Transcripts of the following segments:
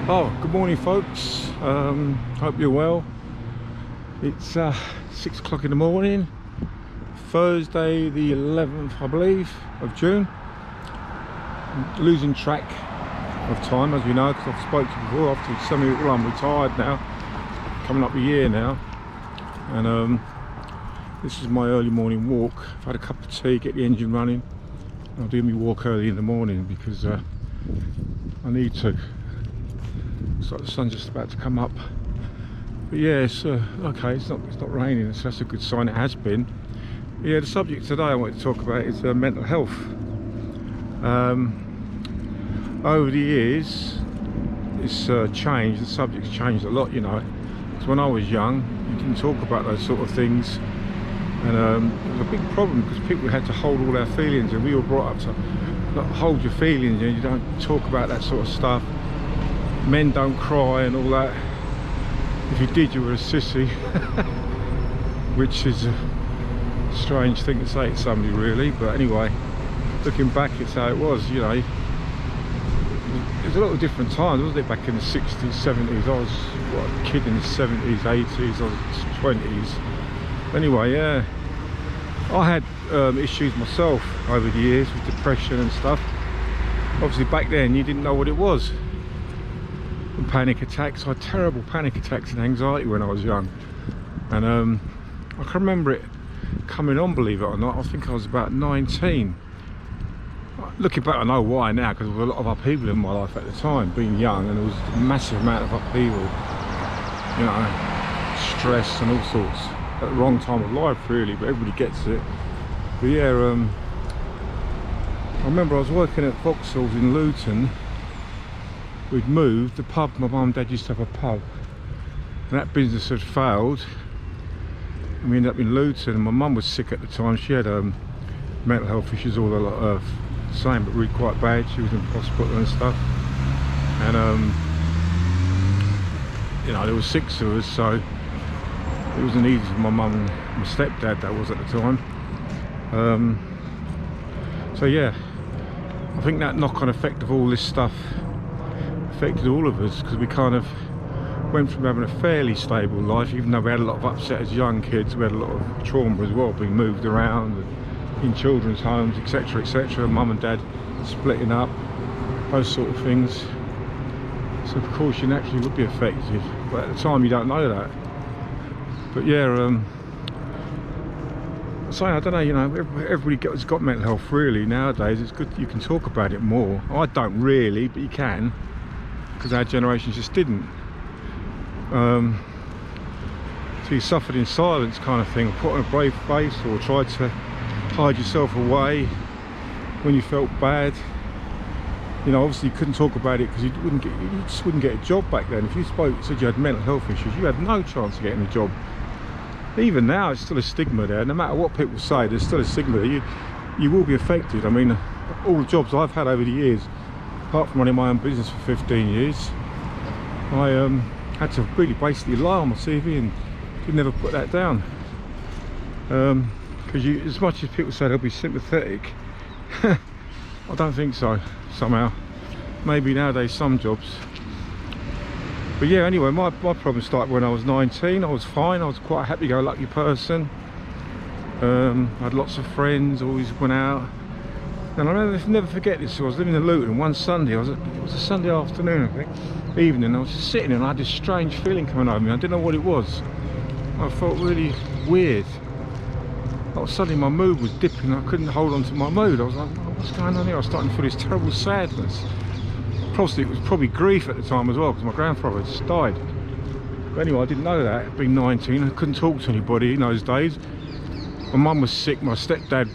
Oh, good morning, folks. Hope you're well. It's 6 o'clock in the morning, Thursday, the 11th, I believe, of June. I'm losing track of time, as you know, because I've spoken to you before. After some of you, well, I'm retired now, coming up a year now, and this is my early morning walk. I've had a cup of tea, get the engine running. I'll do my walk early in the morning because I need to. Looks like the sun's just about to come up, but yeah, it's okay. It's not raining, so that's a good sign. It has been. Yeah, the subject today I want to talk about is mental health. Over the years, it's changed. The subject's changed a lot, you know. Because when I was young, you didn't talk about those sort of things, and it was a big problem because people had to hold all their feelings, and we were brought up to not hold your feelings. You don't talk about that sort of stuff. Men don't cry and all that. If you did, you were a sissy. Which is a strange thing to say to somebody, really, but anyway, looking back, it's how it was, you know. It was a lot of different times, wasn't it, back in the 60s, 70s. I was a kid in the 70s, 80s, I was 20s. Anyway, yeah, I had issues myself over the years with depression and stuff. Obviously back then you didn't know what it was. And panic attacks. I had terrible panic attacks and anxiety when I was young, and I can remember it coming on, believe it or not. I think I was about 19. Looking back, I know why now, because there was a lot of upheaval in my life at the time, being young, and there was a massive amount of upheaval, you know, stress and all sorts at the wrong time of life, really, but everybody gets it. But yeah, I remember I was working at Vauxhall's in Luton. We'd moved. The pub, my mum and dad used to have a pub, and that business had failed, and we ended up in Luton. And my mum was sick at the time. She had mental health issues, all the same, but really quite bad. She was in hospital and stuff, and you know, there was 6 of us, so it wasn't easy for my mum and my stepdad, that was at the time. So yeah, I think that knock-on effect of all this stuff affected all of us, because we kind of went from having a fairly stable life, even though we had a lot of upset as young kids. We had a lot of trauma as well, being moved around in children's homes, etc, etc, mum and dad splitting up, those sort of things. So of course you naturally would be affected, but at the time you don't know that. But yeah, so I don't know, you know, everybody has got mental health really nowadays. It's good you can talk about it more. I don't really, but you can, because our generation just didn't. So you suffered in silence, kind of thing, or put on a brave face, or tried to hide yourself away when you felt bad. You know, obviously you couldn't talk about it because you just wouldn't get a job back then. If you said you had mental health issues, you had no chance of getting a job. Even now, it's still a stigma there. No matter what people say, there's still a stigma there. You will be affected. I mean, all the jobs I've had over the years, apart from running my own business for 15 years, I had to really basically lie on my CV and could never put that down. Because as much as people say they'll be sympathetic, I don't think so, somehow. Maybe nowadays some jobs. But yeah, anyway, my problem started when I was 19. I was fine. I was quite a happy-go-lucky person. I had lots of friends, always went out. And I'll never forget this. I was living in Luton one Sunday. It was a Sunday afternoon, I think, evening. I was just sitting and I had this strange feeling coming over me. I didn't know what it was. I felt really weird. Suddenly my mood was dipping. I couldn't hold on to my mood. I was like, oh, what's going on here? I was starting to feel this terrible sadness. It was probably grief at the time as well, because my grandfather had just died. But anyway, I didn't know that. Being 19, I couldn't talk to anybody in those days. My mum was sick. My stepdad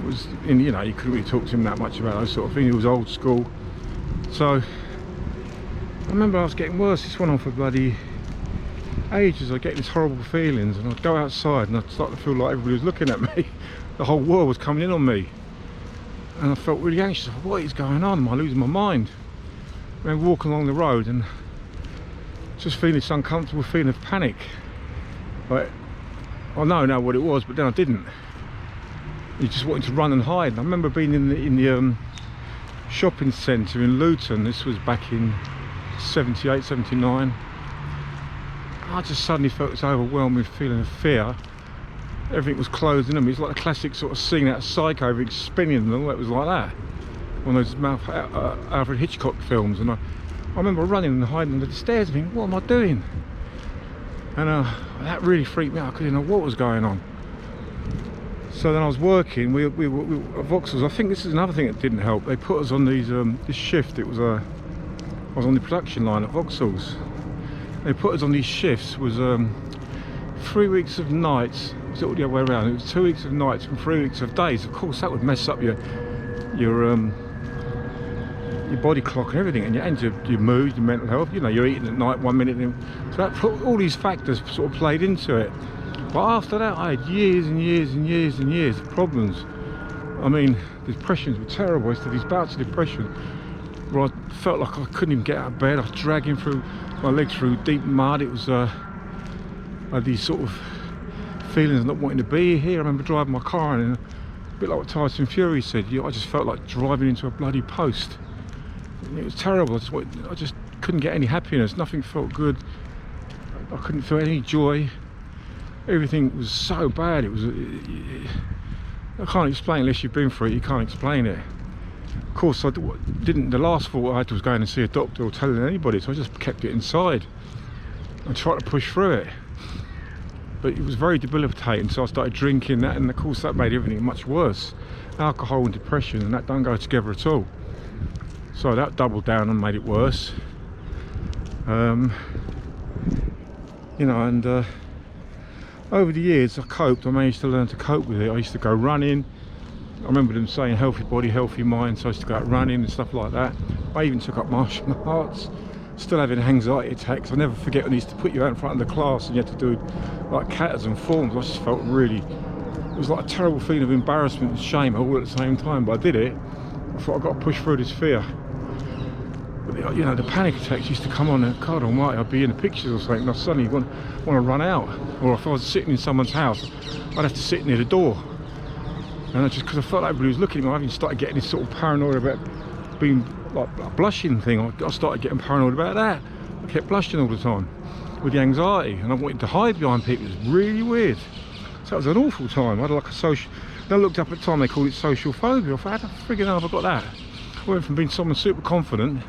was in, you know, you couldn't really talk to him that much about those sort of things. He was old school. So I remember I was getting worse. This went on for bloody ages. I get these horrible feelings, and I'd go outside and I'd start to feel like everybody was looking at me. The whole world was coming in on me, and I felt really anxious. What is going on? Am I losing my mind? I remember walking along the road and just feeling this uncomfortable feeling of panic. But I know now what it was, but then I didn't. You just wanted to run and hide. And I remember being in the shopping centre in Luton. This was back in 78, 79. I just suddenly felt this overwhelming feeling of fear. Everything was closing on me. It's like a classic sort of scene out of Psycho, everything spinning and all. It was like that. One of those Alfred Hitchcock films. And I remember running and hiding under the stairs and thinking, what am I doing? And that really freaked me out. I couldn't know what was going on. So then I was working. We were at Vauxhalls. I think this is another thing that didn't help. They put us on these this shift. It was I was on the production line at Vauxhalls. They put us on these shifts. Was 3 weeks of nights. It was all the other way around. It was 2 weeks of nights and 3 weeks of days. Of course, that would mess up your body clock and everything, and your mood, your mental health. You know, you're eating at night 1 minute, so that put all these factors sort of played into it. But after that, I had years and years and years and years of problems. I mean, depressions were terrible. I used to have these bouts of depression where I felt like I couldn't even get out of bed. I was dragging through my legs through deep mud. It was I had these sort of feelings of not wanting to be here. I remember driving my car and a bit like what Tyson Fury said, I just felt like driving into a bloody post. It was terrible. I just couldn't get any happiness. Nothing felt good. I couldn't feel any joy. Everything was so bad. It was. I can't explain unless you've been through it. You can't explain it. Of course, I didn't. The last thought I had was going to see a doctor or telling anybody. So I just kept it inside and tried to push through it. But it was very debilitating. So I started drinking that, and of course that made everything much worse. Alcohol and depression, and that don't go together at all. So that doubled down and made it worse. You know, and over the years I managed to learn to cope with it. I used to go running. I remember them saying healthy body, healthy mind, so I used to go out running and stuff like that. I even took up martial arts. Still having anxiety attacks. I never forget when they used to put you out in front of the class and you had to do like katas and forms. I just felt really, it was like a terrible feeling of embarrassment and shame all at the same time, but I did it. I thought I've got to push through this fear. But, you know, the panic attacks used to come on, and God almighty, I'd be in the pictures or something and I suddenly want to run out. Or if I was sitting in someone's house, I'd have to sit near the door. And I just, because I felt like everybody was looking at me, I even started getting this sort of paranoia about being like a blushing thing. I started getting paranoid about that. I kept blushing all the time with the anxiety, and I wanted to hide behind people. It was really weird. So it was an awful time. I had like a social, then I looked up at the time, they called it social phobia. I thought, how the friggin' hell have I got that? I went from being someone super confident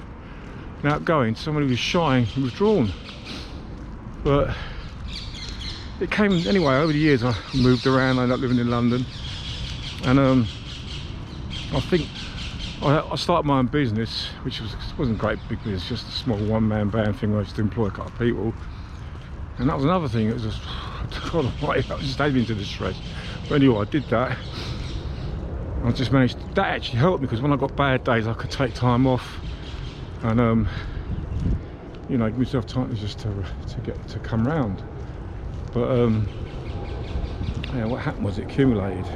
and outgoing to someone who was shy and withdrawn. But it came anyway. Over the years I moved around. I ended up living in London, and I think I started my own business, which wasn't great big business, just a small one-man band thing where I used to employ a couple of people. And that was another thing. It was just, God almighty, that just added me into the stress. But anyway, I did that. I just managed, that actually helped me, because when I got bad days I could take time off and you know, give myself time just to come round. But yeah, what happened was it accumulated.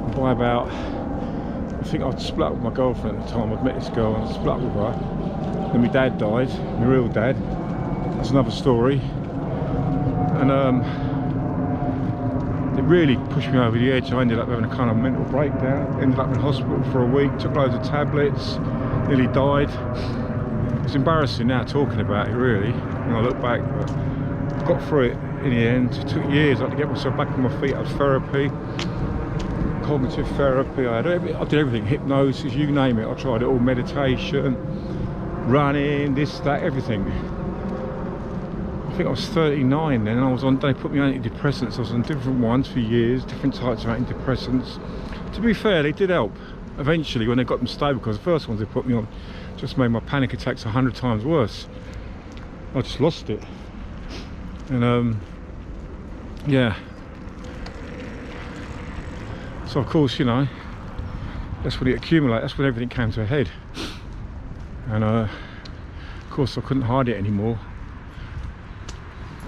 And by about, I think I'd split up with my girlfriend at the time. I'd met this girl and I split up with her. Then my dad died, my real dad. That's another story. And it really pushed me over the edge. I ended up having a kind of mental breakdown. Ended up in hospital for a week, took loads of tablets, nearly died. It's embarrassing now talking about it, really, when I look back, but I got through it in the end. It took years. I had to get myself back on my feet. I had therapy, cognitive therapy, I did everything, hypnosis, you name it. I tried it all, meditation, running, this, that, everything. I think I was 39 then, and they put me on antidepressants. I was on different ones for years, different types of antidepressants. To be fair, they did help eventually when they got them stable, because the first ones they put me on just made my panic attacks 100 times worse. I just lost it. And yeah. So of course, you know, that's when it accumulated, that's when everything came to a head. And of course I couldn't hide it anymore.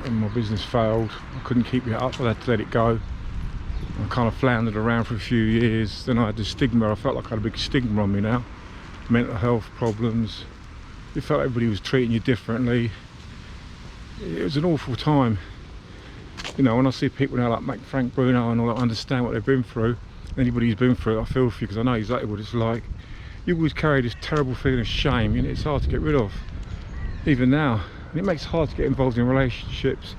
And my business failed. I couldn't keep it up, I had to let it go. I kind of floundered around for a few years. Then I had the stigma, I felt like I had a big stigma on me now. Mental health problems. You felt everybody was treating you differently. It was an awful time. You know, when I see people now like Frank Bruno and all that, I understand what they've been through. Anybody who's been through it, I feel for you, because I know exactly what it's like. you always carry this terrible feeling of shame, and it's hard to get rid of, even now. And it makes it hard to get involved in relationships.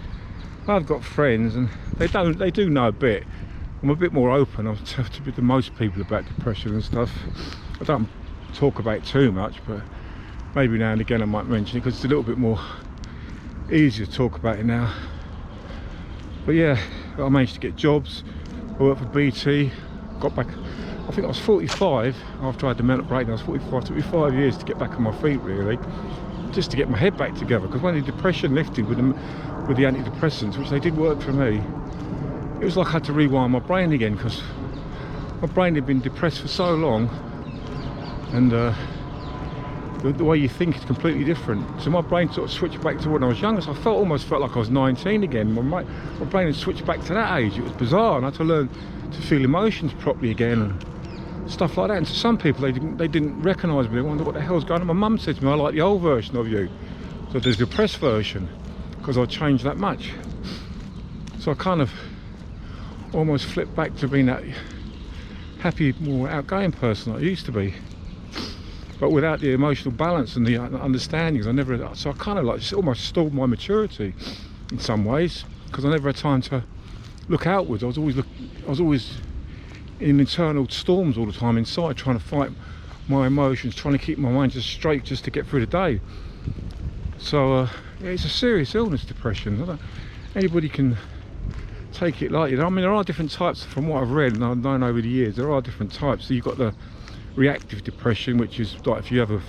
I've got friends, and they do know a bit. I'm a bit more open to most people about depression and stuff. I don't talk about it too much, but maybe now and again I might mention it because it's a little bit more easier to talk about it now. But yeah, I managed to get jobs. I worked for BT, got back, I think I was 45 after I had the mental breakdown. I was 45, it took me 5 years to get back on my feet really, just to get my head back together, because when the depression lifted with the antidepressants, which they did work for me, it was like I had to rewind my brain again, because my brain had been depressed for so long, and the way you think is completely different. So my brain sort of switched back to when I was younger, so I almost felt like I was 19 again. My brain had switched back to that age. It was bizarre, and I had to learn to feel emotions properly again and stuff like that. And to some people, they didn't recognise me. They wondered what the hell's going on. My mum said to me, I like the old version of you, so there's the depressed version, because I changed that much. So I kind of almost flipped back to being that happy, more outgoing person I used to be, but without the emotional balance and the understandings. So I kind of like almost stalled my maturity in some ways, because I never had time to look outwards. I was always in internal storms all the time inside, trying to fight my emotions, trying to keep my mind just straight, just to get through the day. So yeah, it's a serious illness, depression. Anybody can take it lightly. I mean, there are different types from what I've read and I've known over the years. There are different types. So you've got the reactive depression, which is like if you have a